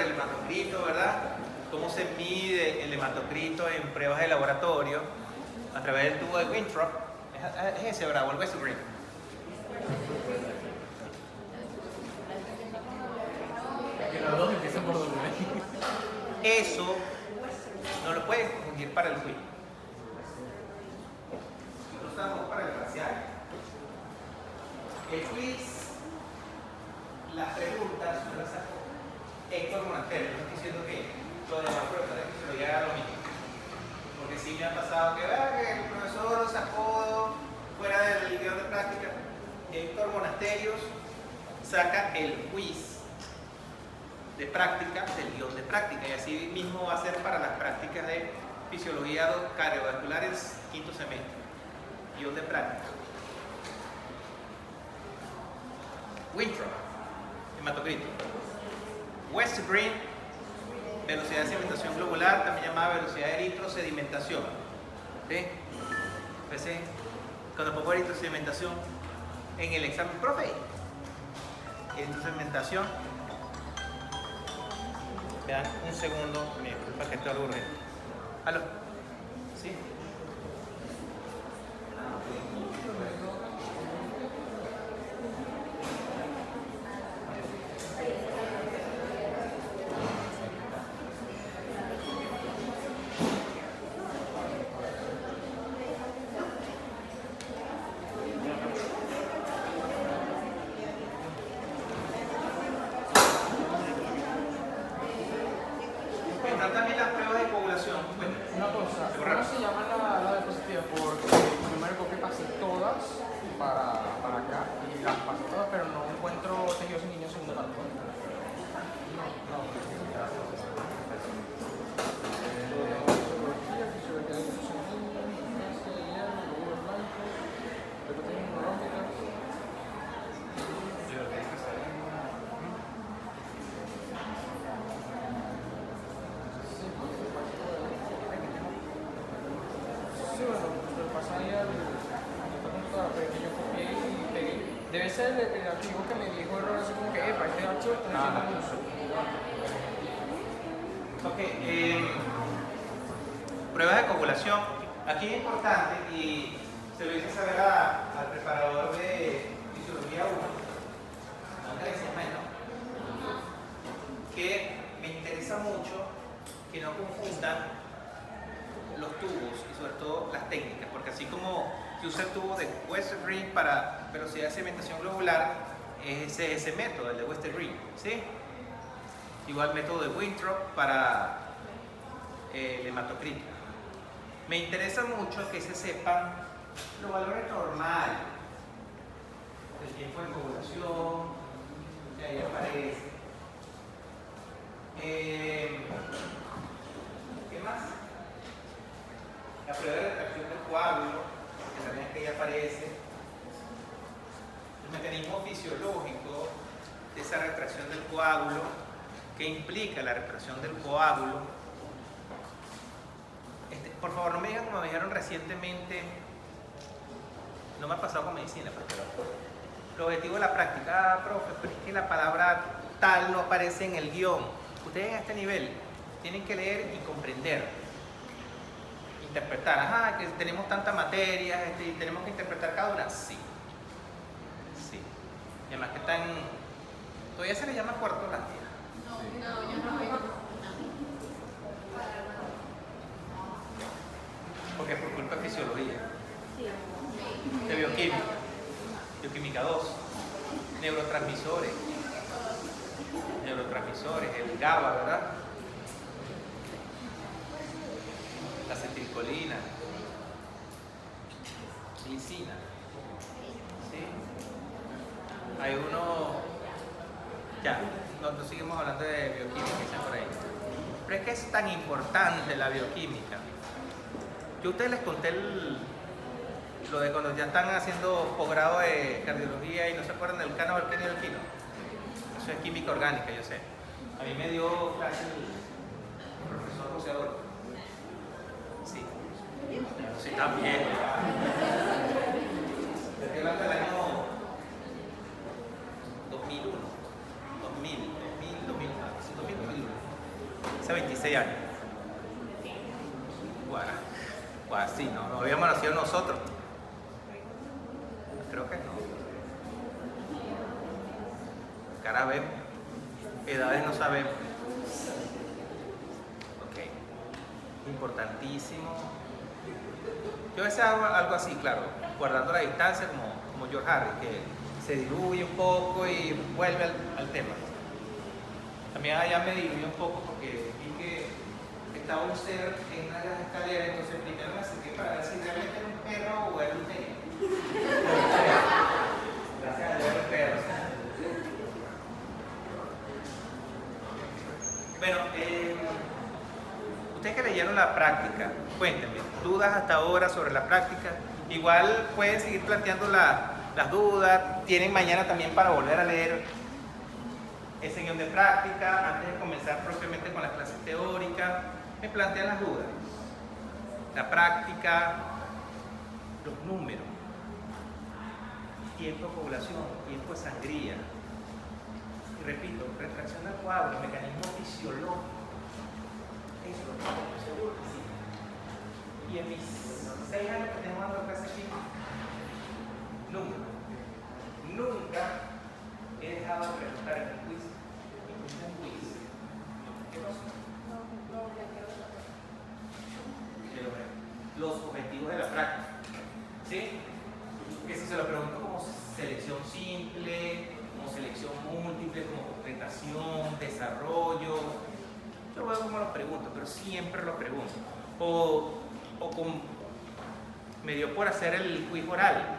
el hematocrito, ¿verdad? Cómo se mide el hematocrito en pruebas de laboratorio a través del tubo de Winthrop. Es ese, ¿verdad? O el West Green. Los dos empiezan por W. Eso no lo puedes confundir para el quiz. Nosotros estamos para el parcial. El quiz, las preguntas no las sacó Héctor Monasterio. No estoy diciendo que lo de la prueba de fisiología era lo mismo. Porque sí me ha pasado que el profesor lo sacó fuera del guión de práctica. Héctor Monasterios saca el quiz de práctica del guión de práctica, y así mismo va a ser para las prácticas de fisiología cardiovasculares quinto semestre, guión de práctica. Winthrop, hematocrito. West Green, velocidad de sedimentación globular, también llamada velocidad de eritrosedimentación. ¿Sí? Empecé cuando pongo eritrosedimentación en el examen, profe. Eritrosedimentación. Vean un segundo, me disculpa que esto es algo urgente. ¿Aló? ¿Sí? Están también las pruebas de coagulación. Bueno, Una cosa, correcto. ¿cómo se llama la diapositiva? Porque yo me recuerdo que pasé todas para acá y las pasé todas, pero no encuentro tejidos en niños segundo grado. Debe ser el archivo que me dijo error, así como que, para este archivo estoy haciendo uso. Ok, pruebas de coagulación. Aquí es importante, y se lo hice saber al preparador de fisiología 1, Andrés menos, que me interesa mucho que no confundan los tubos y sobre todo las técnicas, porque así como se usa el tubo de West Green para velocidad de sedimentación globular, es ese método, el de West Green, ¿sí? Igual método de Winthrop para el hematocrito. Me interesa mucho que se sepan los valores normales, el tiempo de coagulación, que ahí aparece. ¿Qué más? La prueba de retracción del coágulo, que también aquí aparece. El mecanismo fisiológico de esa retracción del coágulo, que implica la retracción del coágulo. Por favor, no me digan como me dijeron recientemente, no me ha pasado con medicina, pero el objetivo de la práctica, profe, pero es que la palabra tal no aparece en el guión. Ustedes a este nivel tienen que leer y comprender, interpretar. Ajá, que tenemos tantas materias y tenemos que interpretar cada una. Sí. Sí. Y además que están, todavía se le llama cuarto Landia. No, yo no veo. Porque es por culpa de fisiología, de bioquímica, bioquímica 2, neurotransmisores, el GABA, ¿verdad? La acetilcolina, glicina, ¿sí? Hay uno, ya, nosotros seguimos hablando de bioquímica, está por ahí. Pero es que es tan importante la bioquímica. Yo a ustedes les conté lo de cuando ya están haciendo posgrado de cardiología y no se acuerdan del cano, del quino y del quino. Eso es química orgánica, yo sé. A mí me dio clase el profesor José Adolfo. Sí. Sí, también. Estoy hablando del año 2001. 2000, 2001. Hace 26 años. Bueno, sí, no habíamos nacido nosotros. Creo que no. Cara vemos, edades no sabemos. Ok, importantísimo. Yo a veces hago algo así, claro, guardando la distancia como George Harris, que se diluye un poco y vuelve al tema. También allá me diluye un poco porque vi que estaba un ser en una de las escaleras, entonces primero me acerqué para ver si realmente era un perro o era un niño. Gracias a Dios era un perro. Bueno, ustedes que leyeron la práctica, cuéntenme, ¿dudas hasta ahora sobre la práctica? Igual pueden seguir planteando las dudas, tienen mañana también para volver a leer ese guión de práctica, antes de comenzar propiamente con las clases teóricas, me plantean las dudas. La práctica, los números, tiempo de población, tiempo de sangría. Y repito, refracción del cuadro, mecanismo fisiológico. Eso lo tengo seguro que sí. Y en mis 6 años que tengo dando clases aquí, nunca he dejado de preguntar en el quiz. ¿Qué pasó? Los objetivos de la práctica. ¿Sí? Que si se lo pregunto como selección simple, como selección múltiple, como concretación, desarrollo, yo veo cómo lo pregunto, pero siempre lo pregunto. O me dio por hacer el quiz oral.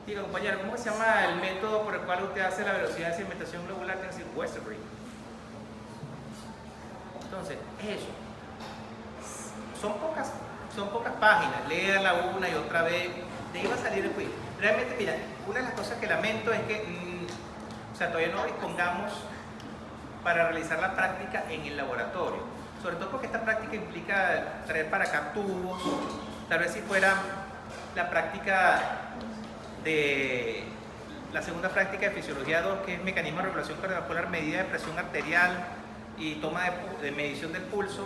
Diga, compañero, ¿cómo se llama el método por el cual usted hace la velocidad de segmentación globular que es Westerbury? Entonces, eso. Son pocas páginas, léanla una y otra vez, de ahí va a salir el quiz. Realmente, mira, una de las cosas que lamento es que todavía no dispongamos para realizar la práctica en el laboratorio. Sobre todo porque esta práctica implica traer para acá tubos. Tal vez si fuera la práctica de la segunda práctica de fisiología 2, que es mecanismo de regulación cardiovascular, medida de presión arterial y toma de medición del pulso,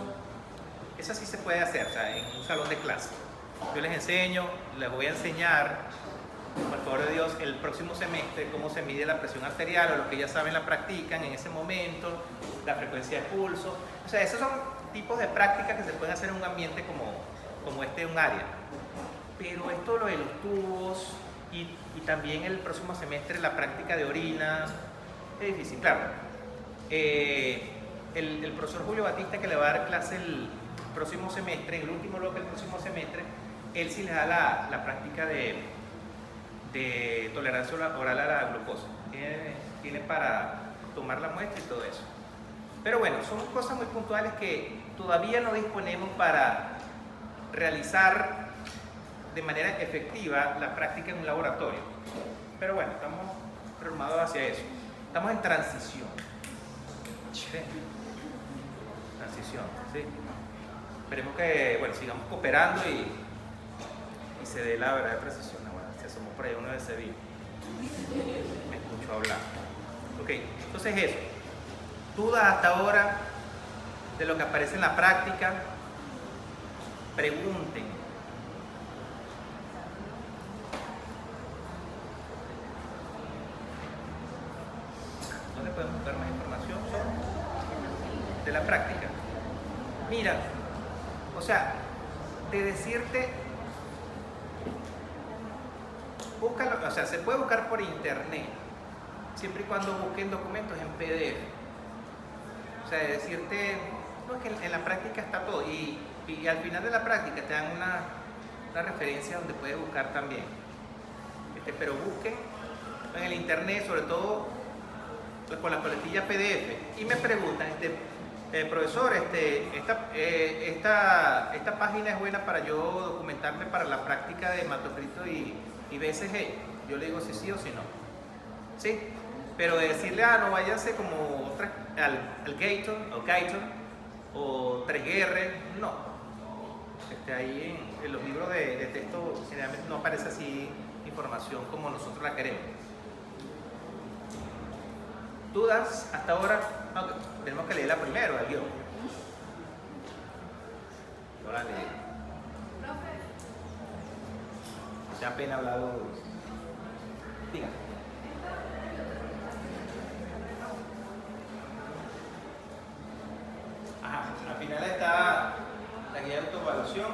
esa sí se puede hacer, o sea, en un salón de clase. Yo les enseño, les voy a enseñar, por favor de Dios, el próximo semestre cómo se mide la presión arterial, o lo que ya saben la practican en ese momento, la frecuencia de pulso. O sea, esos son tipos de prácticas que se pueden hacer en un ambiente como este, un área. Pero esto, lo de los tubos y también el próximo semestre la práctica de orina, es difícil, claro. El profesor Julio Batista, que le va a dar clase el próximo semestre, en el último bloque del próximo semestre, él sí le da la práctica de tolerancia oral a la glucosa. Tiene para tomar la muestra y todo eso. Pero bueno, son cosas muy puntuales que todavía no disponemos para realizar de manera efectiva la práctica en un laboratorio. Pero bueno, estamos programados hacia eso. Estamos en transición. Transición, ¿sí? Esperemos que, bueno, sigamos cooperando y se dé la verdadera precisión. Bueno, si asomó por ahí uno de Sevilla, me escucho hablar. Ok, entonces eso. Dudas hasta ahora de lo que aparece en la práctica, pregunten. ¿Dónde podemos buscar más información de la práctica? Mira, o sea, de decirte, búscalo, o sea, se puede buscar por internet, siempre y cuando busquen documentos en PDF. O sea, de decirte, no, es que en la práctica está todo, y al final de la práctica te dan una referencia donde puedes buscar también. Pero busquen en el internet, sobre todo con la coletilla PDF, y me preguntan, profesor, esta página es buena para yo documentarme para la práctica de hematocrito y BCG. Yo le digo si sí o si no. ¿Sí? Pero de decirle, no váyanse como al Gator o 3R, no. Ahí en los libros de texto generalmente no aparece así información como nosotros la queremos. ¿Dudas hasta ahora? No, tenemos que leerla primero, el guión. Ahora leer. Ya apenas hablado. Diga. Ajá, al final está la guía de autoevaluación.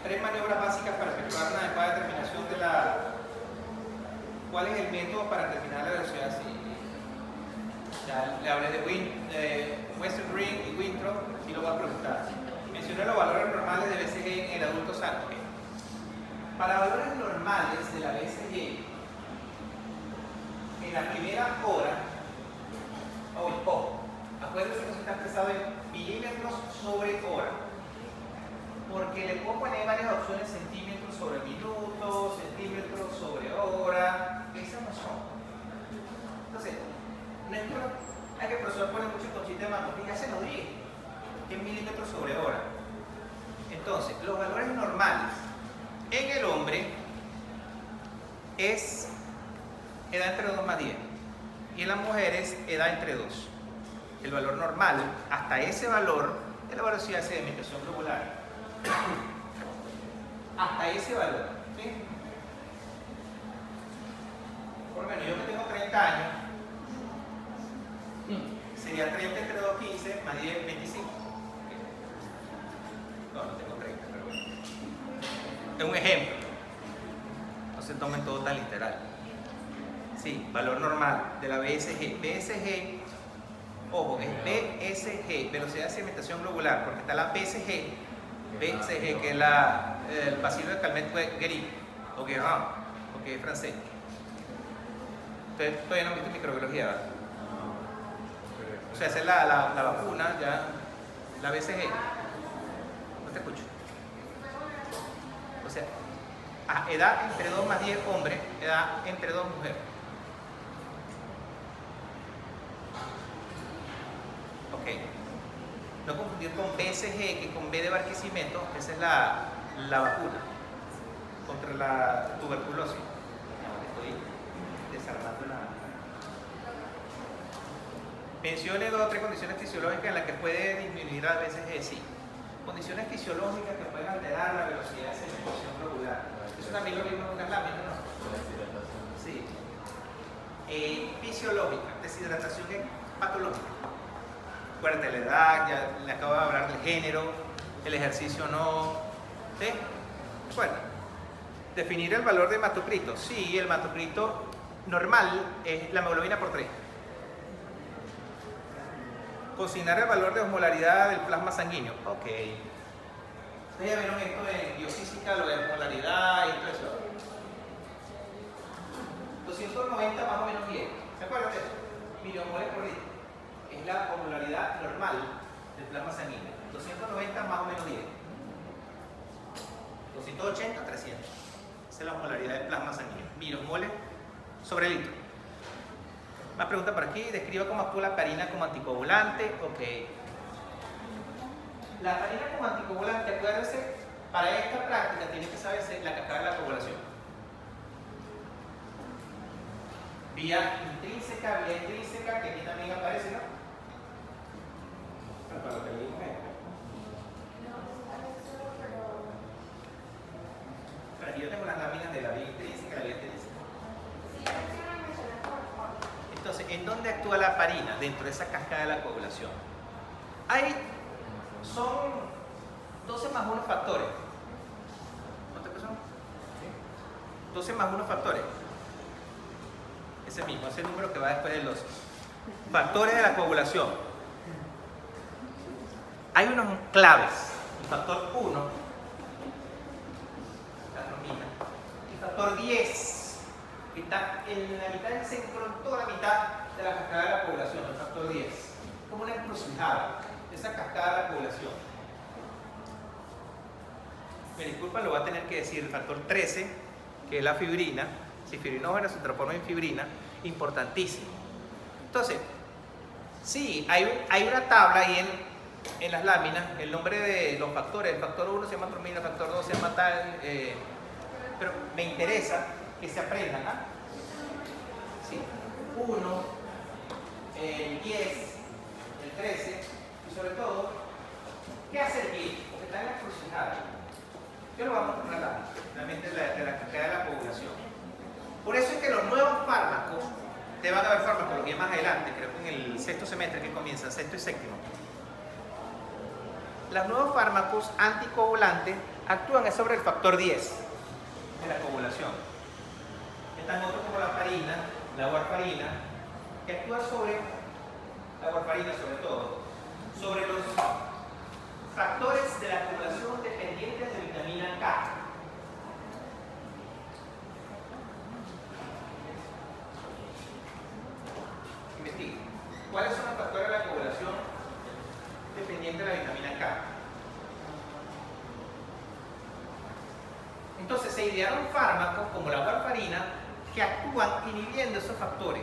3 maniobras básicas para efectuar una adecuada determinación de la. ¿Cuál es el método para determinar la velocidad? Sí. Ya le hablé de Western Ring y Winthrop y lo voy a preguntar. Mencioné los valores normales de BCG en el adulto sano. Para valores normales de la BCG, en la primera hora, acuérdense que eso está expresado en milímetros sobre hora, porque le puedo poner varias opciones: centímetros sobre minuto, centímetros sobre hora, esas no son. Entonces, no es que el profesor pone mucho conchita de mano, ya se lo dije, que es milímetros sobre hora. Entonces, los valores normales en el hombre es edad entre 2 más 10 y en las mujeres edad entre 2. El valor normal, hasta ese valor, es la velocidad de sedimentación globular. Hasta ese valor, ¿sí? Por lo menos yo que tengo 30 años, sería 30 entre 2, 15, más 10, 25. No tengo 30, pero bueno. Es un ejemplo. No se tomen todo tan literal. Sí, valor normal de la BSG. BSG, ojo, es BSG, velocidad de sedimentación globular, porque está la BCG, que es el bacilo de Calmette-Guerin, o Guerin, porque es francés. Ustedes todavía no han visto microbiología, ¿verdad? O sea, esa es la vacuna, ya, la BCG. No te escucho. O sea, edad entre 2 más 10 hombres, edad entre 2 mujeres. Ok. No confundir con BCG, que con B de Barquisimeto, esa es la vacuna contra la tuberculosis. Estoy desarmando la. Mencione 2 o 3 condiciones fisiológicas en las que puede disminuir la BCG. Sí. Condiciones fisiológicas que pueden alterar la velocidad de sedimentación globular. Eso también lo vimos en unas láminas, ¿no? Sí. Fisiológica, deshidratación es patológica. Acuérdate la edad, ya le acabo de hablar del género, el ejercicio no. ¿Sí? Bueno, definir el valor de hematocrito. Sí, el hematocrito normal es la hemoglobina por 3. Consignar el valor de osmolaridad del plasma sanguíneo. Ok. Ustedes ya vieron esto en biofísica, lo de osmolaridad y todo eso. 290 más o menos 10. ¿Se acuerdan de eso? Milimoles por litro. Es la osmolaridad normal del plasma sanguíneo. 290 más o menos 10. 280, 300. Esa es la osmolaridad del plasma sanguíneo. Milimoles sobre litro. Más pregunta por aquí. Describa cómo actúa la heparina como anticoagulante. Ok. La heparina como anticoagulante, acuérdense, para esta práctica tiene que saberse la cascada de la coagulación. Vía intrínseca, que aquí también aparece, ¿no? Para lo que leímos Pero aquí yo tengo las láminas de la vía intrínseca y la vía extrínseca. Entonces, ¿en dónde actúa la heparina? Dentro de esa cascada de la coagulación. Son 12 más 1 factores. ¿Cuántos que son? 12 más 1 factores. Ese mismo, ese número que va después del 12. Factores de la coagulación. Hay unos claves. El factor 1, la normina. El factor 10, que está en la mitad del centro, en toda la mitad de la cascada de la coagulación, el factor 10. Como una encrucijada, esa cascada de la coagulación. Me disculpan, lo voy a tener que decir. El factor 13, que es la fibrina, si fibrinógeno se transforma en fibrina, importantísimo. Entonces, sí, hay una tabla ahí en las láminas, el nombre de los factores. El factor 1 se llama tromina, el factor 2 se llama tal, pero me interesa que se aprendan. ¿Ah? Sí, 1, el 10, el 13 y sobre todo, ¿qué hace el 10? Porque está en la encrucijada. Yo lo vamos a mostrar realmente de la cantidad de la población. Por eso es que los nuevos fármacos, te van a ver farmacología más adelante, creo que en el sexto semestre que comienza, sexto y séptimo. Los nuevos fármacos anticoagulantes actúan sobre el factor 10 de la coagulación. Están otros como la farina, la warfarina, que actúa sobre, la warfarina sobre todo, sobre los factores de la coagulación dependientes de vitamina K. Investigue. ¿Cuáles son los factores de la coagulación dependientes de la vitamina K? Entonces se idearon fármacos como la warfarina que actúan inhibiendo esos factores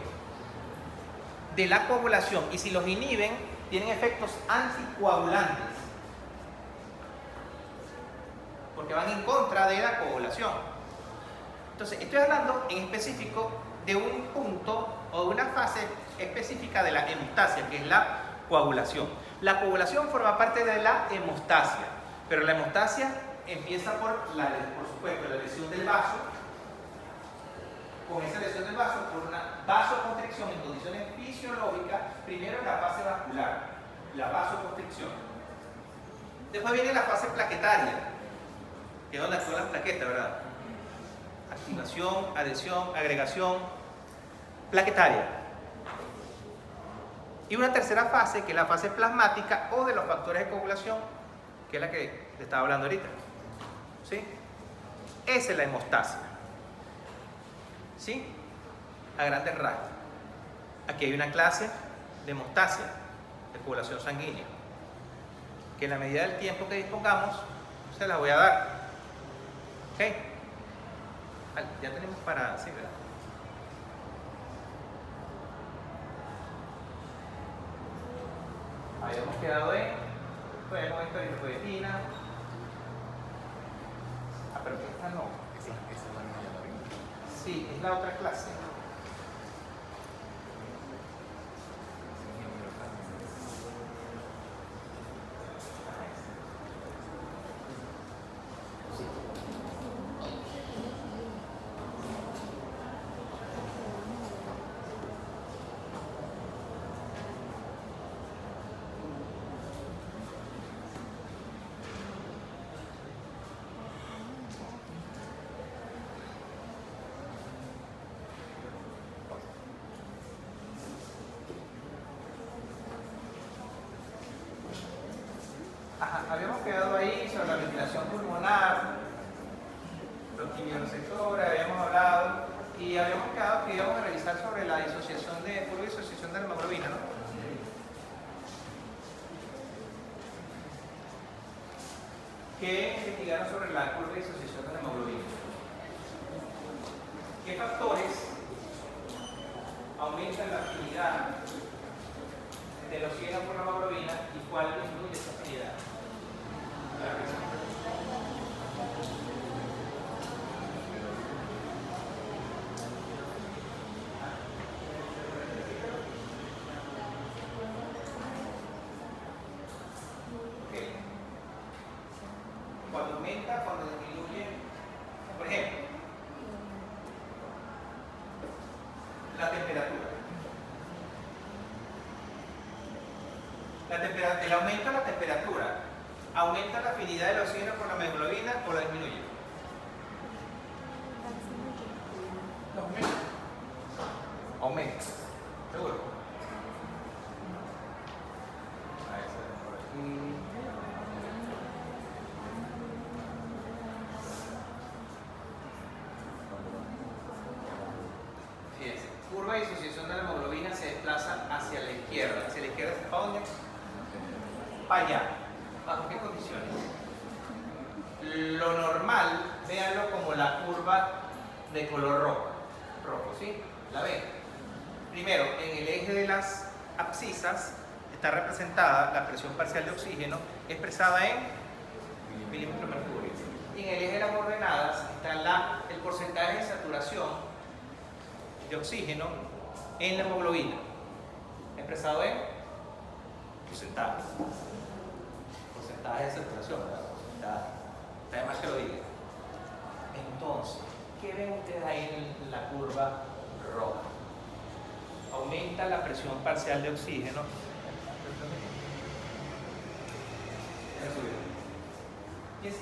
de la coagulación, y si los inhiben tienen efectos anticoagulantes porque van en contra de la coagulación. Entonces estoy hablando en específico de un punto o de una fase específica de la hemostasia, que es la coagulación. La coagulación forma parte de la hemostasia, pero la hemostasia empieza por supuesto, la lesión del vaso. Con esa lesión del vaso, por una vasoconstricción en condiciones fisiológicas, primero en la fase vascular, la vasoconstricción. Después viene la fase plaquetaria, que es donde actúan las plaquetas, ¿verdad? Activación, adhesión, agregación, plaquetaria. Y una tercera fase, que es la fase plasmática o de los factores de coagulación, que es la que te estaba hablando ahorita. ¿Sí? Esa es la hemostasia. ¿Sí? A grandes rasgos. Aquí hay una clase de hemostasia, de coagulación sanguínea, que en la medida del tiempo que dispongamos, se la voy a dar. ¿Ok? Ya tenemos para... Sí, ¿verdad? Habíamos quedado en... Bueno, esto es eritropoyetina. Ah, pero esta no. Sí, es la otra clase. Habíamos quedado ahí sobre la ventilación pulmonar, los quimioreceptores, habíamos hablado, y habíamos quedado que íbamos a revisar sobre la disociación de disociación de la hemoglobina, ¿no? ¿Qué investigaron sobre la curva de disociación de la hemoglobina? ¿Qué factores aumentan la afinidad del oxígeno por la hemoglobina y cuál disminuye esa afinidad? Okay. Cuando aumenta, cuando disminuye, por ejemplo, la temperatura. El aumento de la temperatura aumenta la afinidad del oxígeno por la hemoglobina o la disminuye. Aumenta. ¿Seguro? Fíjense, curva de disociación de la hemoglobina se desplaza hacia la izquierda. ¿Hacia la izquierda para dónde? Para allá. ¿Bajo qué condiciones? Lo normal, véanlo como la curva de color rojo. Rojo, ¿sí? ¿La ven? Primero, en el eje de las abscisas está representada la presión parcial de oxígeno expresada en milímetros de mercurio. Y en el eje de las ordenadas está el porcentaje de saturación de oxígeno en la hemoglobina. expresado en porcentaje. Porcentaje de saturación, ¿verdad? Porcentaje. Está de más que lo diga. Entonces, ¿qué ven ustedes ahí en la curva roja? Aumenta la presión parcial de oxígeno.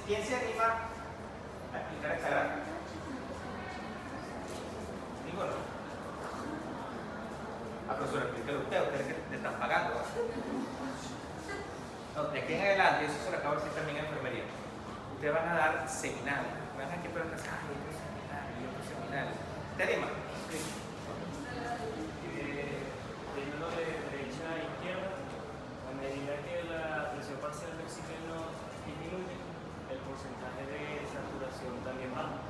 ¿Quién se anima a explicar esta gráfica? Ninguno. Profesor, explíquelo usted, ustedes que le están pagando. No, de aquí en adelante, eso se lo acabo de decir también en enfermería. Ustedes van a dar seminarios. Van a que pero otro seminario y otro seminario. ¿Te anima? Sí. Yendo de derecha a izquierda, a medida que la presión parcial de oxígeno disminuye, el porcentaje de saturación también baja.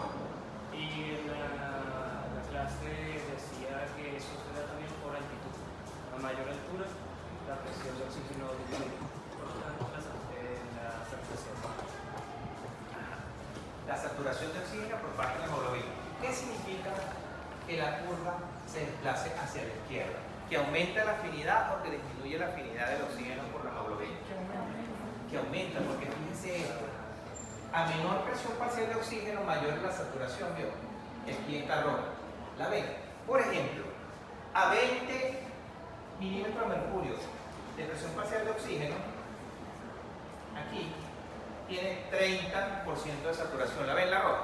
Y en la clase decía que eso se da también por altitud. A mayor altura, la presión de oxígeno disminuye. Por lo tanto, la saturación baja. La saturación de oxígeno por parte de la hemoglobina. ¿Qué significa que la curva se desplace hacia la izquierda? ¿Que aumenta la afinidad o que disminuye la afinidad del oxígeno por la hemoglobina? Que aumenta, porque fíjense esto. A menor presión parcial de oxígeno, mayor es la saturación, ¿vio? Aquí está roja. ¿La ven? Por ejemplo, a 20 milímetros de mercurio de presión parcial de oxígeno, aquí tiene 30% de saturación. ¿La ven la roja?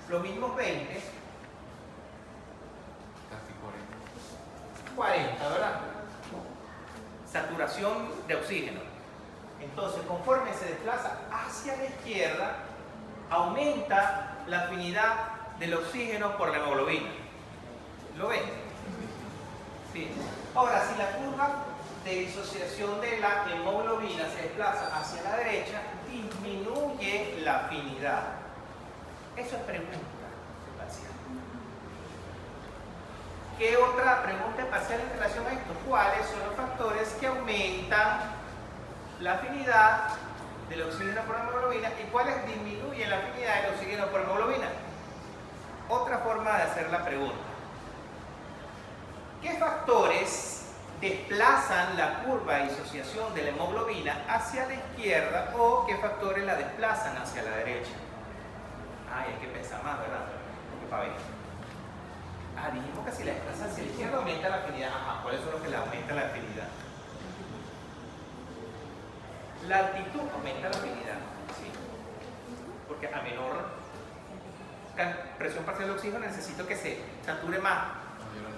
Los mismos 20, Casi 40, ¿verdad? Saturación de oxígeno. Entonces, conforme se desplaza hacia la izquierda, aumenta la afinidad del oxígeno por la hemoglobina. ¿Lo ven? Sí. Ahora, si la curva de disociación de la hemoglobina se desplaza hacia la derecha, disminuye la afinidad. Eso es pregunta parcial. ¿Qué otra pregunta parcial en relación a esto? ¿Cuáles son los factores que aumentan la afinidad del oxígeno por la hemoglobina y cuáles disminuyen la afinidad del oxígeno por hemoglobina? Otra forma de hacer la pregunta. ¿Qué factores desplazan la curva de disociación de la hemoglobina hacia la izquierda o qué factores la desplazan hacia la derecha? Hay que pensar más, ¿verdad? Porque para ver. Dijimos que si la desplaza hacia la izquierda aumenta la afinidad. ¿Cuáles son los que le aumentan la afinidad? La altitud aumenta la afinidad, ¿sí? Porque a menor presión parcial de oxígeno necesito que se sature más.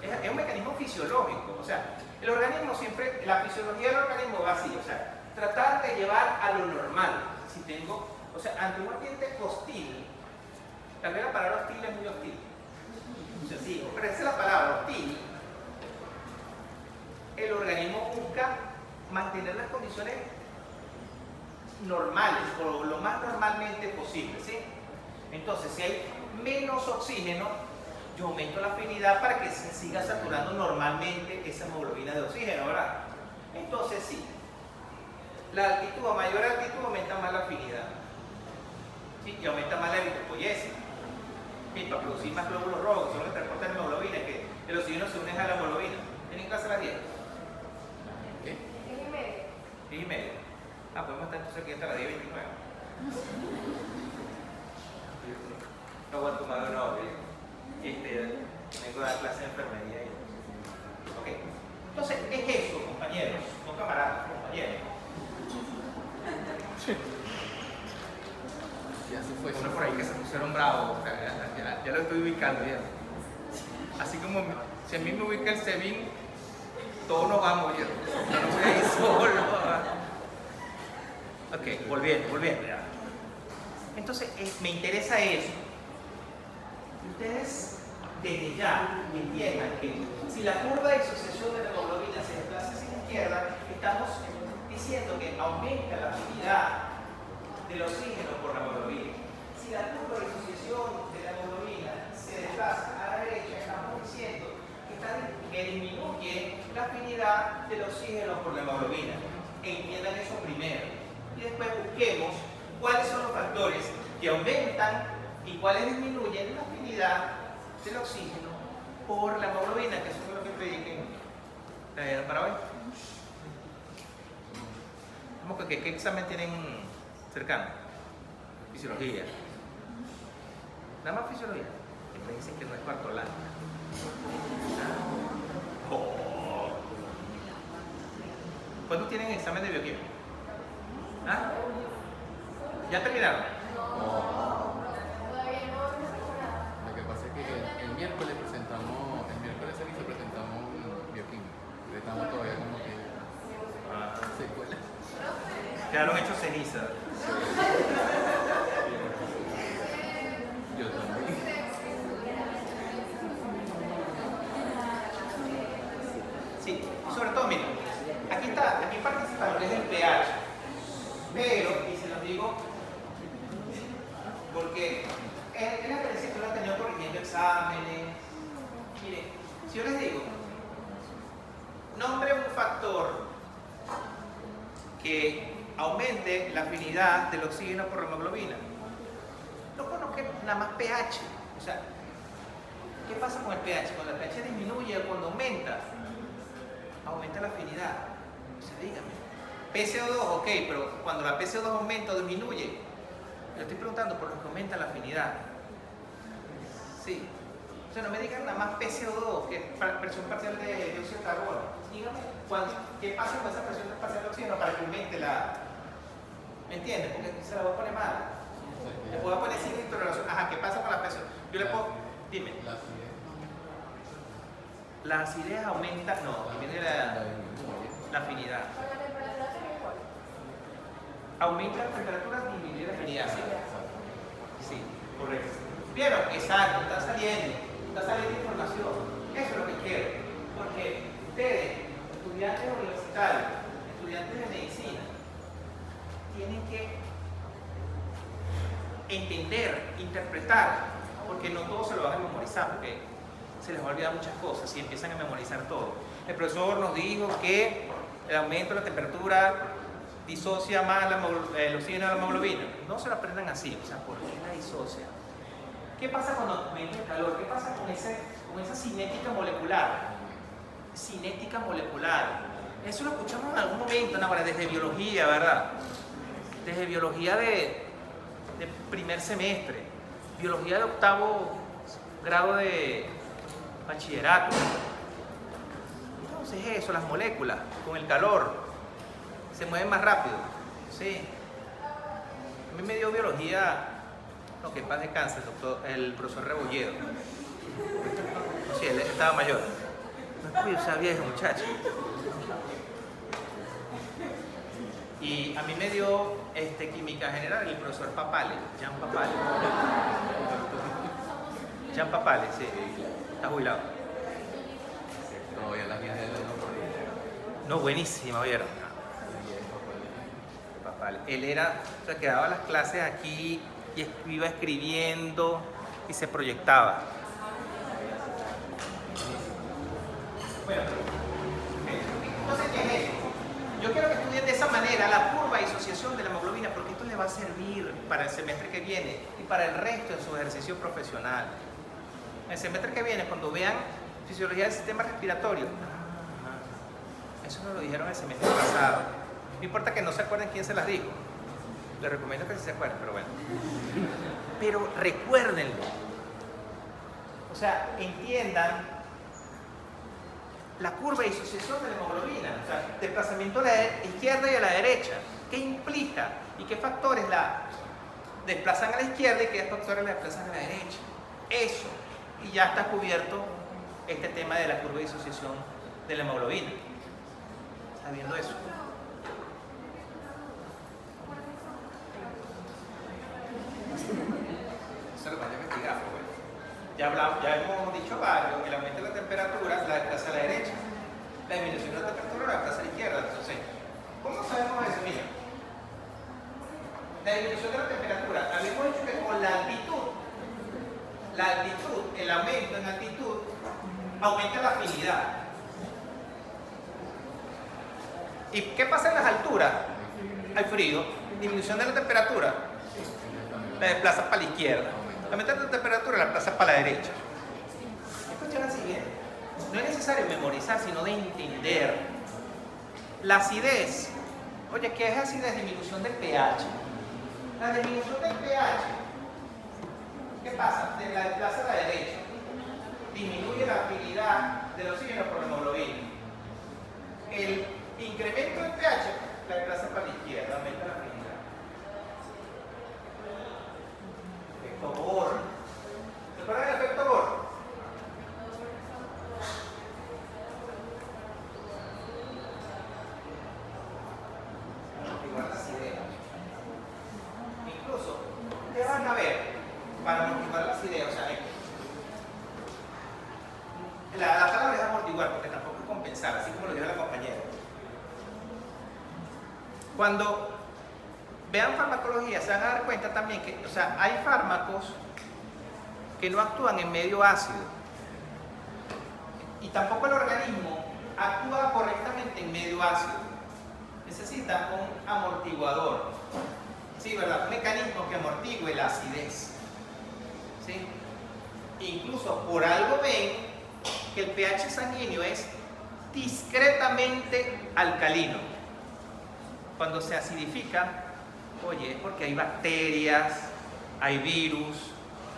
Es un mecanismo fisiológico, o sea, el organismo siempre, la fisiología del organismo va así, o sea, tratar de llevar a lo normal. Si tengo, o sea, ante un ambiente hostil, tal vez la palabra hostil es muy hostil. O sea, sí, pero esa es la palabra hostil. El organismo busca mantener las condiciones normales o lo más normalmente posible, ¿sí? Entonces, si hay menos oxígeno, yo aumento la afinidad para que se siga saturando normalmente esa hemoglobina de oxígeno, ¿verdad? Entonces, sí, la altitud, a mayor altitud, aumenta más la afinidad, ¿sí? Y aumenta más la eritropoyesis, ¿sí? Para producir más glóbulos rojos, que son los que transportan la hemoglobina, que el oxígeno se une a la hemoglobina. ¿Tienen clase a las 10? ¿Qué? 10:30. Podemos estar entonces aquí hasta las 10:29. No aguanto más de una hora. Vengo a dar clase de enfermería. Ok. Entonces, es eso, compañeros, no camaradas, compañeros. Ya se fue. Uno por ahí que se pusieron bravos, ya lo estoy ubicando ya. Así como si a mí me ubica el SEBIN, todos nos vamos, yo no voy a ir solo. Ok, volviendo ya. Entonces, me interesa eso. Ustedes desde ya entiendan que si la curva de disociación de la hemoglobina se desplaza hacia la izquierda, estamos diciendo que aumenta la afinidad del oxígeno por la hemoglobina. Si la curva de disociación de la hemoglobina se desplaza a la derecha, estamos diciendo que disminuye la afinidad del oxígeno por la hemoglobina. Entiendan eso primero. Y después busquemos cuáles son los factores que aumentan y cuáles disminuyen la afinidad del oxígeno por la hemoglobina, que eso es lo que prediqué para hoy. ¿Cómo que qué examen tienen cercano? Fisiología. Nada más fisiología. Siempre dicen que no es cuarto año. Oh. ¿Cuándo tienen examen de bioquímica? ¿Ah? ¿Ya terminaron? Lo que pasa es que el miércoles se presentamos bioquímica. Estamos todavía como que secuela. Quedaron hechos ceniza. Yo también. Sí, sobre todo, miren, aquí participa lo que es el pH, pero, y se los digo, porque en la experiencia que lo han tenido corrigiendo exámenes, miren, si yo les digo, nombre un factor que aumente la afinidad del oxígeno por la hemoglobina, no conozco nada más pH, o sea, ¿qué pasa con el pH? Cuando el pH disminuye o cuando aumenta la afinidad. O sea, dígame. PCO2, ok, pero cuando la PCO2 aumenta o disminuye, yo estoy preguntando por lo que aumenta la afinidad. Sí. O sea, no me digan nada más PCO2, que es presión parcial de dióxido de carbono. Dígame, ¿qué pasa con esa presión parcial de oxígeno para que aumente la... ¿Me entiendes? Porque se la voy a poner mal. Le puedo poner sin interrelación. Ajá, ¿qué pasa con la presión? Yo le puedo... Dime. La acidez aumenta, no, viene la afinidad. Aumenta la temperatura, disminuye la afinidad, ¿sí? Sí, correcto. ¿Vieron? Exacto, está saliendo información. Eso es lo que quiero. Porque ustedes, estudiantes universitarios, estudiantes de medicina, tienen que entender, interpretar, porque no todos se lo van a memorizar, porque se les va a olvidar muchas cosas si empiezan a memorizar todo. El profesor nos dijo que el aumento de la temperatura disocia más el oxígeno de la hemoglobina. No se lo aprendan así, o sea, ¿por qué la disocia? ¿Qué pasa cuando aumenta el calor? ¿Qué pasa con esa cinética molecular? Cinética molecular. Eso lo escuchamos en algún momento, ¿no? Desde biología, ¿verdad? Desde biología de primer semestre, biología de octavo grado de bachillerato. Entonces eso, las moléculas con el calor se mueven más rápido. Sí. A mí me dio biología, no, que en paz descanse, el profesor Rebolledo. Sí, él estaba mayor. No pude usar viejo, muchacho. Y a mí me dio química general el profesor Papale, Jean Papale. Jean Papale, sí. Está jubilado. Todavía la vida de No, buenísima, ¿vieron? Papale. Él era, o sea, que daba las clases aquí y iba escribiendo y se proyectaba. Bueno, entonces, ¿qué es eso? Yo quiero que estudien de esa manera la curva de disociación de la hemoglobina, porque esto les va a servir para el semestre que viene y para el resto de su ejercicio profesional. El semestre que viene, cuando vean fisiología del sistema respiratorio, eso nos lo dijeron el semestre pasado. No importa que no se acuerden quién se las dijo. Les recomiendo que sí se acuerden, pero bueno. Pero recuérdenlo. O sea, entiendan la curva de disociación de la hemoglobina, o sea, desplazamiento a la izquierda y a la derecha. ¿Qué implica? ¿Y qué factores la desplazan a la izquierda y qué factores la desplazan a la derecha? Eso. Y ya está cubierto este tema de la curva de disociación de la hemoglobina. Sabiendo eso. Eso lo van a investigar, pues. Ya hemos dicho varios, el aumento de la temperatura la desplaza a la derecha. La disminución de la temperatura la desplaza a la izquierda. Entonces, ¿cómo sabemos eso? Mira, la disminución de la temperatura, habíamos dicho que con la altitud, el aumento en altitud, aumenta la afinidad. ¿Y qué pasa en las alturas? Hay frío, disminución de la temperatura, la desplaza para la izquierda. Aumenta la temperatura, la desplaza para la derecha. ¿Qué cuestión así bien? no es necesario memorizar, sino de entender. La acidez. Oye, ¿qué es acidez? Disminución del pH. La disminución del pH, ¿qué pasa? La desplaza a la derecha. Disminuye la afinidad del oxígeno por la hemoglobina. El incremento del pH la desplaza para la izquierda, aumenta la afinidad. Efecto Bohr. ¿Se acuerdan del efecto Bohr? Amortiguar la acidez. Incluso, ustedes van a ver, para amortiguar la acidez, o sea, la palabra es amortiguar, porque tampoco es compensar, así como lo dijo la compañera. Cuando vean farmacología, se van a dar cuenta también que, o sea, hay fármacos que no actúan en medio ácido. Y tampoco el organismo actúa correctamente en medio ácido. Necesita un amortiguador. Sí, ¿verdad? Un mecanismo que amortigue la acidez. ¿Sí? Incluso por algo ven que el pH sanguíneo es discretamente alcalino. Cuando se acidifica, oye, es porque hay bacterias, hay virus,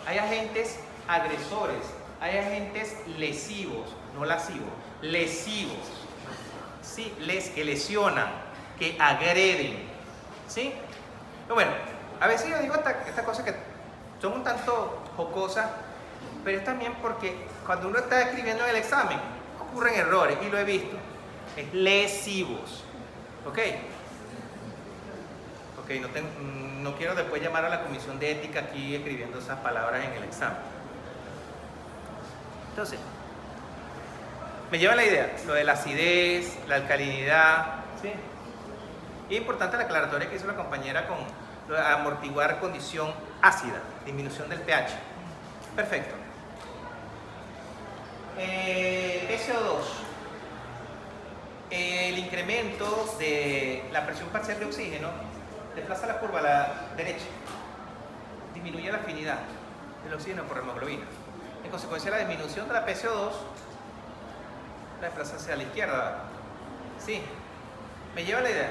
hay agentes agresores, hay agentes lesivos, no lascivos, lesivos, ¿sí? Que lesionan, que agreden, ¿sí? Pero bueno, a veces yo digo esta cosa que son un tanto jocosas, pero es también porque cuando uno está escribiendo en el examen, ocurren errores, y lo he visto, es lesivos, ¿ok? Ok, no quiero después llamar a la comisión de ética aquí escribiendo esas palabras en el examen. Entonces, me lleva la idea, lo de la acidez, la alcalinidad, ¿sí? Y es importante la aclaratoria que hizo la compañera con lo de amortiguar condición ácida, disminución del pH. Perfecto. PCO2. El incremento de la presión parcial de oxígeno desplaza la curva a la derecha, disminuye la afinidad del oxígeno por hemoglobina. En consecuencia, la disminución de la PCO2 la desplaza hacia la izquierda. ¿Sí? ¿Me lleva la idea?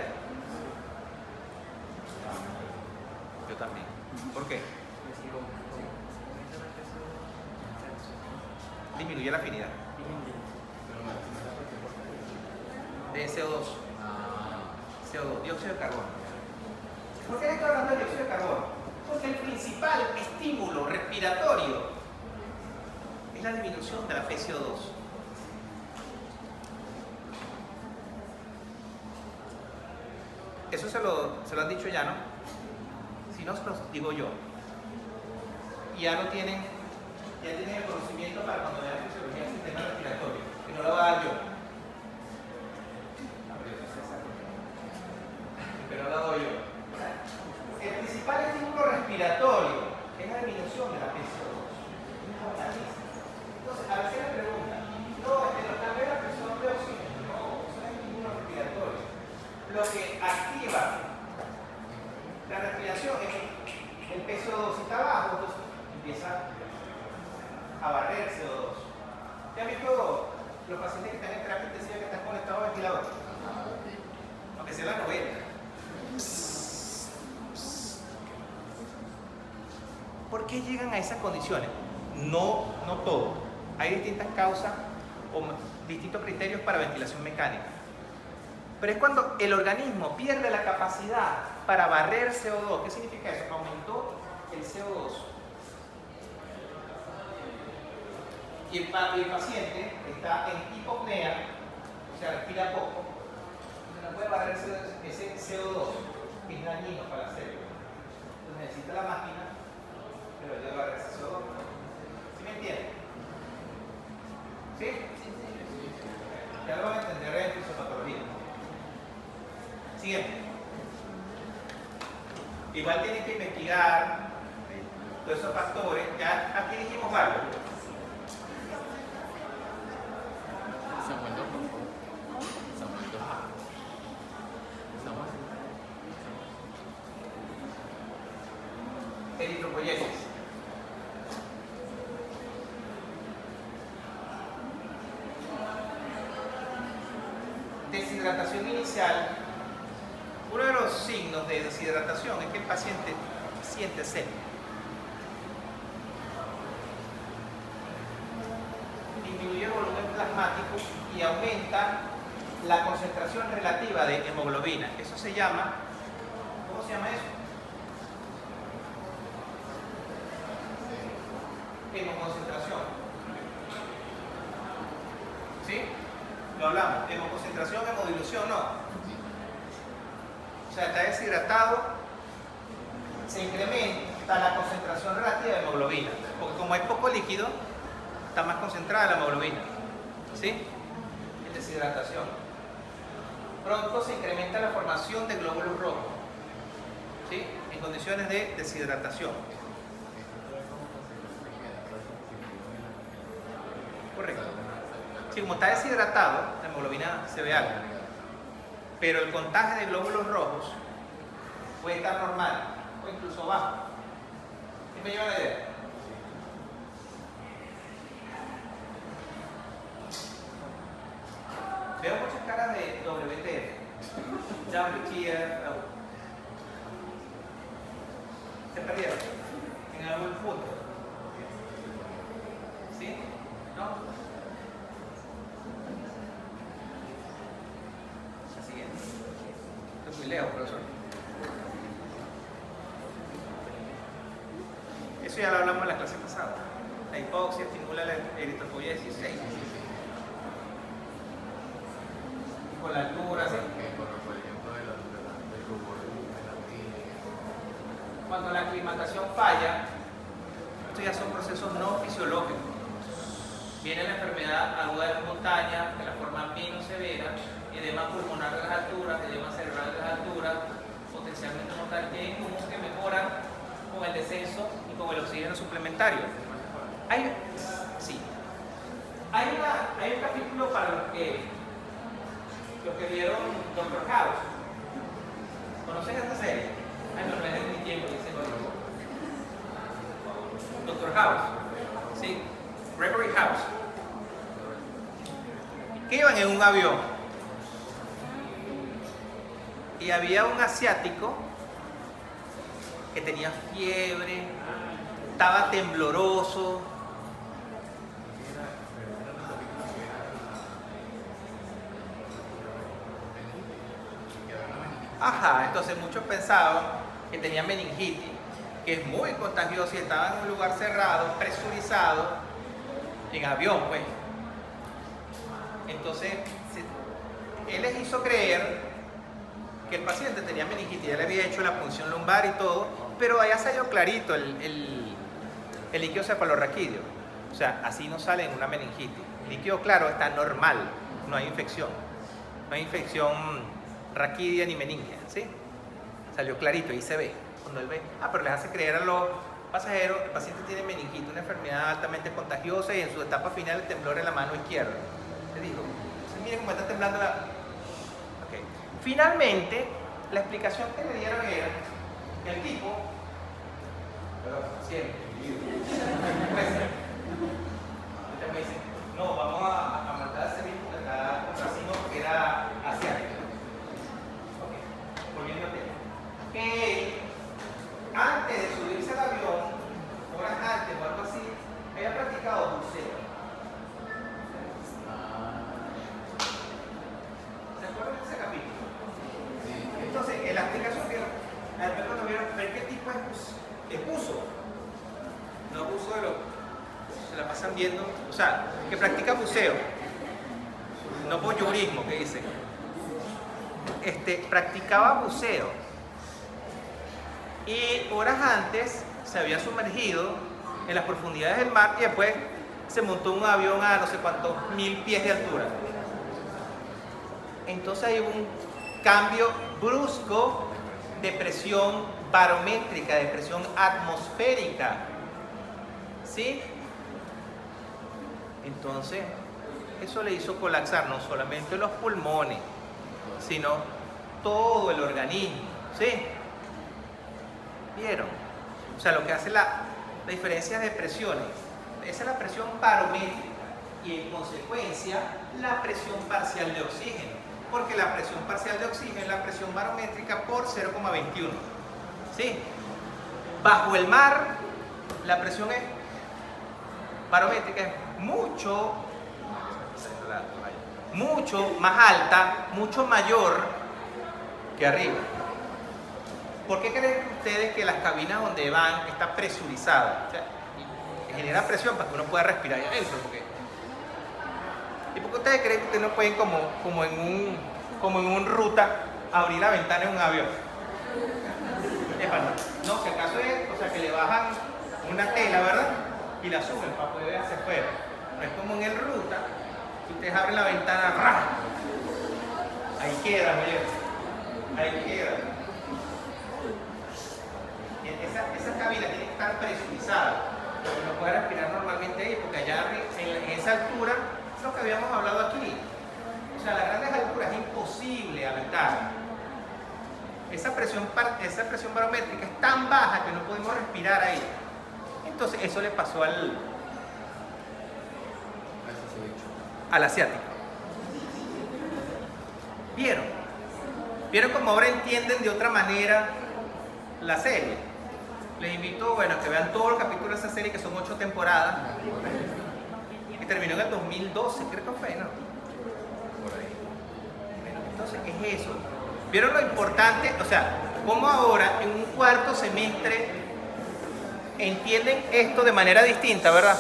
Yo también. ¿Por qué? Disminuye la afinidad de CO2. CO2, dióxido de carbono. ¿Por qué estoy hablando de dióxido de carbono? Porque el principal estímulo respiratorio es la disminución de la PCO2. Eso se lo han dicho ya, ¿no? Si no, se los digo yo. Y ya tienen el conocimiento para cuando vean fisiología del sistema respiratorio. Que no lo va a dar yo. Pero lo hago yo. El principal estímulo respiratorio es la disminución de la PCO2. Entonces, a veces me preguntan, no, los cambios de la presión de oxígeno, no, eso es estímulo respiratorio. Lo que activa la respiración es el PCO2. Si está bajo, entonces empieza a barrer CO2. ¿Ya han visto los pacientes que están en terapia intensiva que están conectados al ventilador? Aunque sea la novela. ¿Por qué llegan a esas condiciones? No todo. Hay distintas causas o distintos criterios para ventilación mecánica. Pero es cuando el organismo pierde la capacidad para barrer CO2. ¿Qué significa eso? Aumentó el CO2. Y el paciente está en hipopnea, o sea, respira poco, no puede barrer ese CO2, que es dañino para la célula. Entonces necesita la máquina, pero debe barrer ese CO2. ¿Sí me entienden? ¿Sí? Ya lo van a entender en fisiopatología. Siguiente. Igual tienen que investigar todos esos factores. Ya aquí dijimos algo. Samuel 2, por favor. Samuel 2. Samuel. Eritropoyesis. deshidratación inicial, uno de los signos de deshidratación es que el paciente siente sed. Disminuye el volumen plasmático y aumenta la concentración relativa de hemoglobina. Eso se llama, ¿cómo se llama eso? Hemoconcentración. ¿Sí? Lo hablamos. Hemoconcentración, hemodilución, no. O sea, está deshidratado, se incrementa la concentración relativa de hemoglobina. Porque como hay poco líquido, está más concentrada la hemoglobina. ¿Sí? Es deshidratación. Pronto se incrementa la formación de glóbulos rojos. ¿Sí? En condiciones de deshidratación. Correcto. Sí, como está deshidratado, la hemoglobina se ve alta. Pero el contagio de glóbulos rojos puede estar normal o incluso bajo. ¿Sí me lleva la idea? Veo muchas caras de WTF. WTF. ¿Se perdieron? ¿En algún punto? ¿Sí? ¿No? La siguiente. Esto es muy lejos, profesor. Eso ya lo hablamos en la clase pasada. La hipoxia estimula la eritropoiesis 6. Y con la altura, ¿sí? Cuando la aclimatación falla, estos ya son procesos no fisiológicos. Viene la enfermedad aguda de las montañas, de la forma menos severa, edema pulmonar de las alturas, edema cerebral de las alturas, potencialmente mortal, que es común que mejoran con el descenso y con el oxígeno suplementario. Hay un capítulo para los que vieron Dr. House. ¿Conocen esta serie? Ay, no es de mi tiempo, dice Dr. House. Sí, Gregory House. Que iban en un avión y había un asiático que tenía fiebre, estaba tembloroso. Ajá, entonces muchos pensaban que tenía meningitis, que es muy contagioso y estaba en un lugar cerrado, presurizado, en avión, pues. Entonces, él les hizo creer que el paciente tenía meningitis, ya le había hecho la punción lumbar y todo, pero allá salió clarito el líquido cefalorraquídeo. O sea, así no sale en una meningitis. El líquido claro está normal, no hay infección. No hay infección raquídea ni meningia, ¿sí? Salió clarito, ahí se ve. Cuando él ve, pero les hace creer a los pasajeros, el paciente tiene meningitis, una enfermedad altamente contagiosa y en su etapa final el temblor en la mano izquierda. Le dijo, miren cómo está temblando la... Okay. Finalmente, la explicación que le dieron era que el tipo, siempre, pues, me dice, no, vamos a matar a ese mismo que está con racimo porque era asiático. Volviendo al tema. Que él, antes de subirse al avión, horas antes o algo así, había practicado buceo. ¿Se acuerdan de ese capítulo? Entonces, en la explicación que cuando vieron ver qué tipo es buzo. No buzo de lo se la pasan viendo, o sea, que practica buceo, no voyeurismo, que dicen. Practicaba buceo y horas antes se había sumergido en las profundidades del mar y después se montó un avión a no sé cuántos 1000 pies de altura. Entonces hay un cambio brusco de presión barométrica, de presión atmosférica, ¿sí? Entonces eso le hizo colapsar no solamente los pulmones, sino todo el organismo, ¿sí? ¿Vieron? O sea, lo que hace la diferencia de presiones, esa es la presión barométrica y en consecuencia la presión parcial de oxígeno. porque la presión parcial de oxígeno es la presión barométrica por 0,21. ¿Sí? Bajo el mar, la presión barométrica es mucho más alta, mucho mayor que arriba. ¿Por qué creen ustedes que las cabinas donde van está presurizada? O sea, genera presión para que uno pueda respirar ahí adentro. ¿Y por qué ustedes creen que ustedes no pueden como en un ruta abrir la ventana en un avión? No, si acaso es, o sea, que le bajan una tela, ¿verdad? Y la suben para poder ver hacia afuera. No es como en el ruta, si ustedes abren la ventana, ¡rah! Ahí queda, ¿no? Ahí queda. Esa cabina tiene que estar presurizada, para que no pueda respirar normalmente ahí, porque allá en esa altura es lo que habíamos hablado aquí. O sea, a las grandes alturas es imposible habitar. Esa presión barométrica es tan baja que no podemos respirar ahí. Entonces eso le pasó al asiático. ¿Vieron cómo ahora entienden de otra manera la serie? Les invito, bueno, a que vean todo el capítulo de esa serie, que son 8 temporadas, que terminó en el 2012, creo que fue, ¿no? Por ahí. Bueno, entonces es eso. ¿Vieron lo importante? O sea, cómo ahora en un cuarto semestre entienden esto de manera distinta, ¿verdad?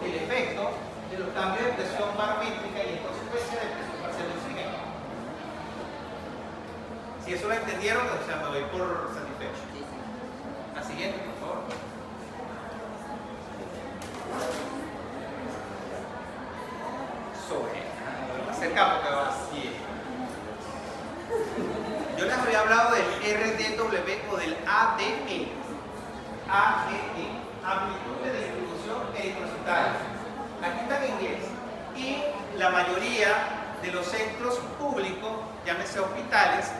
El efecto de los cambios de presión barométrica y en consecuencia de presión parcial de oxígeno. Si eso lo entendieron, o sea, me doy por satisfecho. La siguiente, por favor. Acerca porque va así. Yo les había hablado del RDW o del ADE. ADE, amplitud de distribución eritrocitaria. Aquí está en inglés. Y la mayoría de los centros públicos, llámese hospitales,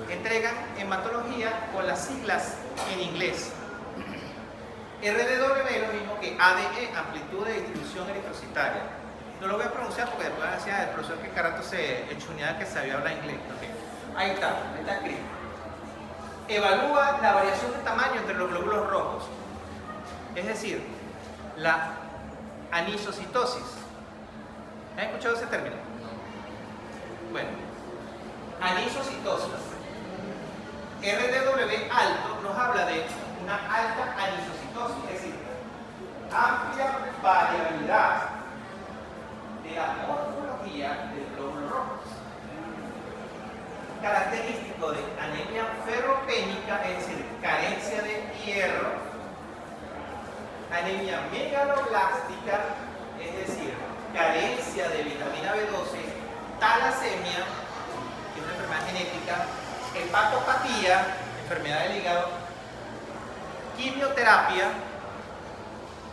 entregan hematología con las siglas en inglés. RDW es lo mismo que ADE, amplitud de distribución eritrocitaria. No lo voy a pronunciar porque después decía el profesor que Carato se enchuneaba que sabía hablar inglés. Okay. Ahí está escrito. Evalúa la variación de tamaño entre los glóbulos rojos. Es decir, la anisocitosis. ¿Han escuchado ese término? Bueno, anisocitosis. RDW alto nos habla de una alta anisocitosis, es decir, amplia variabilidad de la morfología del glóbulo rojo. Característico de anemia ferropénica, es decir, carencia de hierro, anemia megaloblástica, es decir, carencia de vitamina B12, talasemia, que es una enfermedad genética, hepatopatía, enfermedad del hígado, quimioterapia,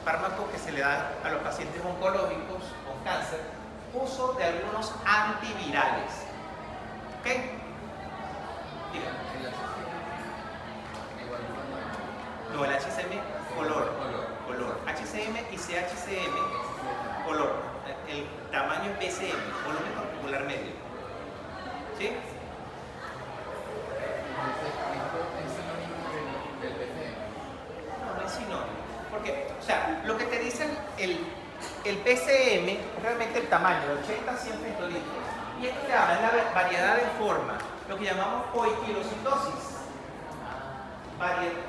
fármacos que se le dan a los pacientes oncológicos con cáncer, uso de algunos antivirales. ¿Ok? Dígame. No, el HCM, color. HCM y CHCM, color. El tamaño es BCM, volumen particular medio. ¿Sí? ¿Es sinónimo del BCM? No es sinónimo. Porque, o sea, lo que te dice el PCM es realmente el tamaño, de 80 a 100 centilitros. Y esto te habla de la variedad de forma, lo que llamamos poiquilocitosis.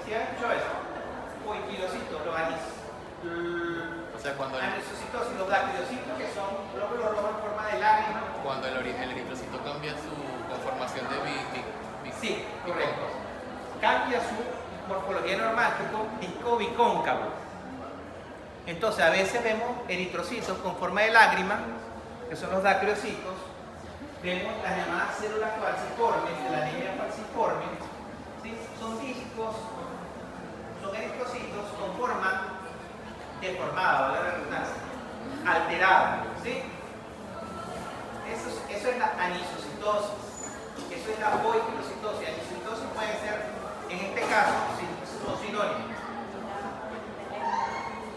¿Sí han escuchado eso? Poiquilocitos, los O sea, cuando anisocitosis, los dactilocitos, que son glóbulos rojos en forma de lágrima. cuando el eritrocito cambia su conformación de Sí, correcto. Cambia su morfología normal, disco bicóncavo. Entonces, a veces vemos eritrocitos con forma de lágrima, que son los dactilocitos. Vemos las llamadas células falciformes, de la anemia falciforme. ¿Sí? Son discos, son eritrocitos con forma deformada, ¿vale? La redundancia, alterada. ¿Sí? Eso es la anisocitosis. Eso es la poiquilocitosis. Anisocitosis puede ser, en este caso, no sinónimo.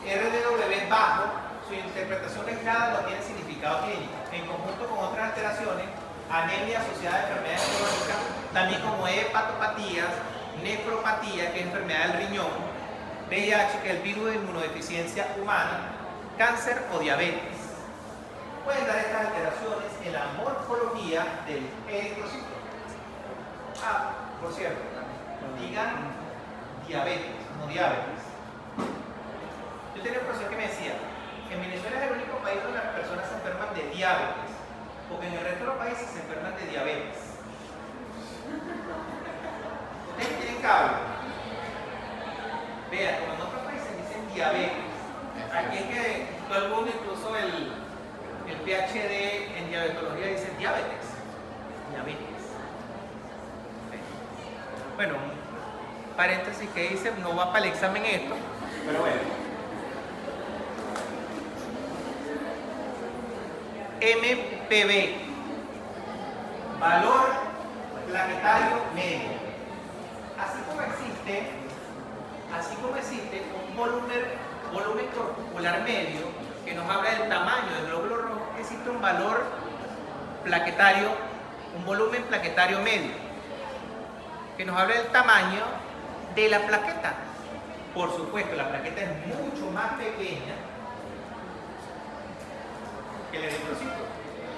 RDW bajo, su interpretación aislada no tiene significado. significado clínico. En conjunto con otras alteraciones, anemia asociada a enfermedades crónicas, también como hepatopatías, nefropatía, que es enfermedad del riñón, VIH, que es el virus de inmunodeficiencia humana, cáncer o diabetes. Pueden dar estas alteraciones en la morfología del eritrocito. Ah, por cierto, digan diabetes, no diabetes. Yo tenía un profesor que me decía, en Venezuela es el único país donde las personas se enferman de diabetes, porque en el resto de los países se enferman de diabetes. Ustedes tienen cable. Vean, como en otros países dicen diabetes. Aquí es que todo el mundo, incluso el PhD en diabetología, dice diabetes. Diabetes. Bueno, un paréntesis que dice, no va para el examen esto, pero bueno. MPB, valor plaquetario medio. Así como existe un volumen corpuscular medio que nos habla del tamaño del glóbulo rojo, existe un valor plaquetario, un volumen plaquetario medio que nos habla del tamaño de la plaqueta. Por supuesto, la plaqueta es mucho más pequeña que el eritrocito,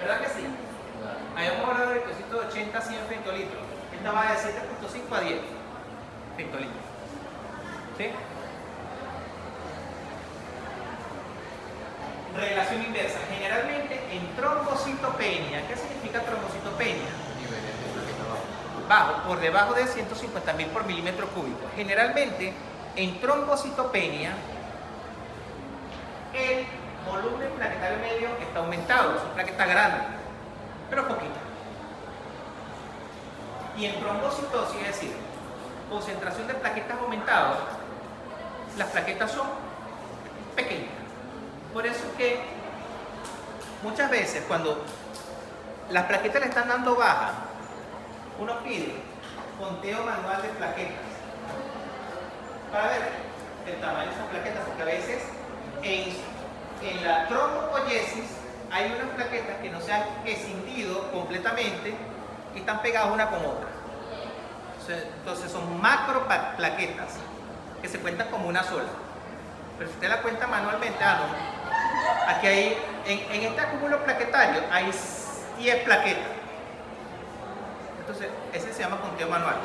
¿verdad que sí? Habíamos hablado del eritrocito de 80 a 100 femtolitros. Esta va de 7.5 a 10 femtolitros. ¿Sí? Relación inversa. Generalmente en trombocitopenia, ¿qué significa trombocitopenia? Niveles de plaqueta Bajo, por debajo de 150.000 por milímetro cúbico. Generalmente en trombocitopenia el volumen plaquetario medio está aumentado, son plaquetas grandes, pero poquitas. Y en trombocitosis, es decir, concentración de plaquetas aumentadas, las plaquetas son pequeñas. Por eso es que muchas veces cuando las plaquetas le están dando baja, uno pide conteo manual de plaquetas para ver el tamaño de esas plaquetas, porque a veces en la trombopoiesis hay unas plaquetas que no se han escindido completamente y están pegadas una con otra. Entonces son macro plaquetas que se cuentan como una sola. Pero si usted la cuenta manualmente, no. Aquí hay, en este acúmulo plaquetario hay 10 plaquetas. Entonces ese se llama conteo manual.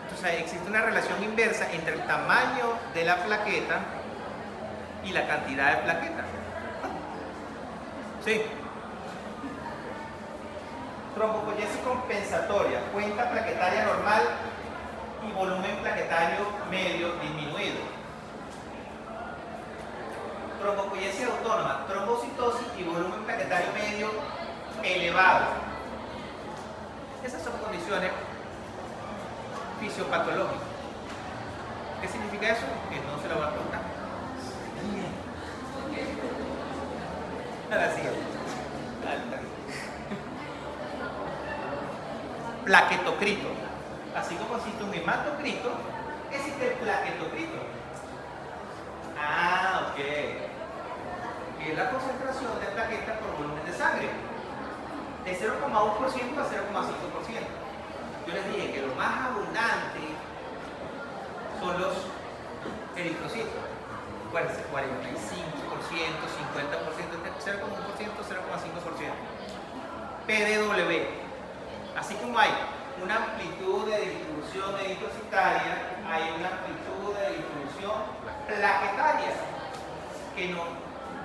Entonces existe una relación inversa entre el tamaño de la plaqueta y la cantidad de plaquetas. Sí. Trombopoiesis compensatoria, cuenta plaquetaria normal y volumen plaquetario medio disminuido. Trombopoiesis autónoma, trombocitosis y volumen plaquetario medio elevado. Esas son condiciones fisiopatológicas. ¿Qué significa eso? Que no se lo voy a contar. Ahora sí. Plaquetocrito. Así como existe un hematocrito, existe el plaquetocrito. Ah, ok. Que es la concentración de plaquetas por volumen de sangre. De 0,1% a 0,5%. Yo les dije que lo más abundante son los eritrocitos. 45%, 50%, 0,1%, 0,5%. PDW. Así como hay una amplitud de distribución eritrocitaria, hay una amplitud de distribución plaquetaria que nos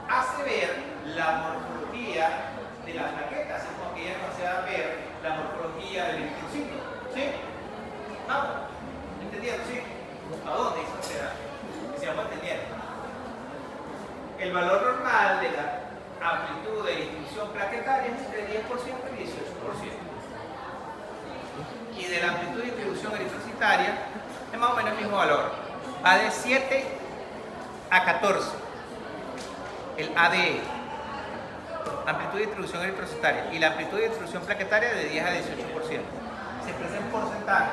hace ver la morfología de las plaquetas, así como que ella nos hace ver la morfología del eritrocito. ¿Sí? ¿Vamos? ¿Entendiendo? ¿Sí? ¿A dónde eso se da? Si vamos entendiendo. El valor normal de la amplitud de distribución plaquetaria es entre 10% y 18%. Y de la amplitud de distribución eritrocitaria es más o menos el mismo valor. Va de 7 a 14. El ADE. Amplitud de distribución eritrocitaria. Y la amplitud de distribución plaquetaria de 10 a 18%. Se expresa en porcentaje.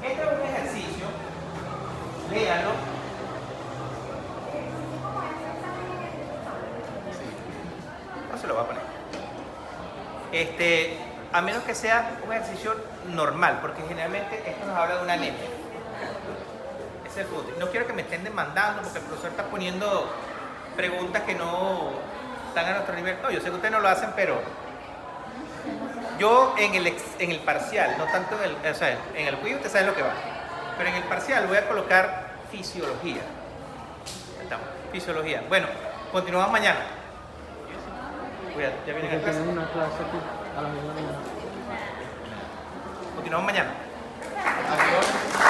Este es un ejercicio léalo. No se lo va a poner. A menos que sea un ejercicio normal, porque generalmente esto nos habla de una anemia. Ese es el punto. No quiero que me estén demandando porque el profesor está poniendo preguntas que no están a nuestro nivel. No, yo sé que ustedes no lo hacen, pero yo en el parcial, no tanto en el quiz ustedes saben lo que va, pero en el parcial voy a colocar fisiología. Ahí estamos, fisiología. Bueno, continuamos mañana. Cuidado, ya vienen a clase. Tienen una clase aquí a las 9 de la mañana. Continuamos mañana. Adiós.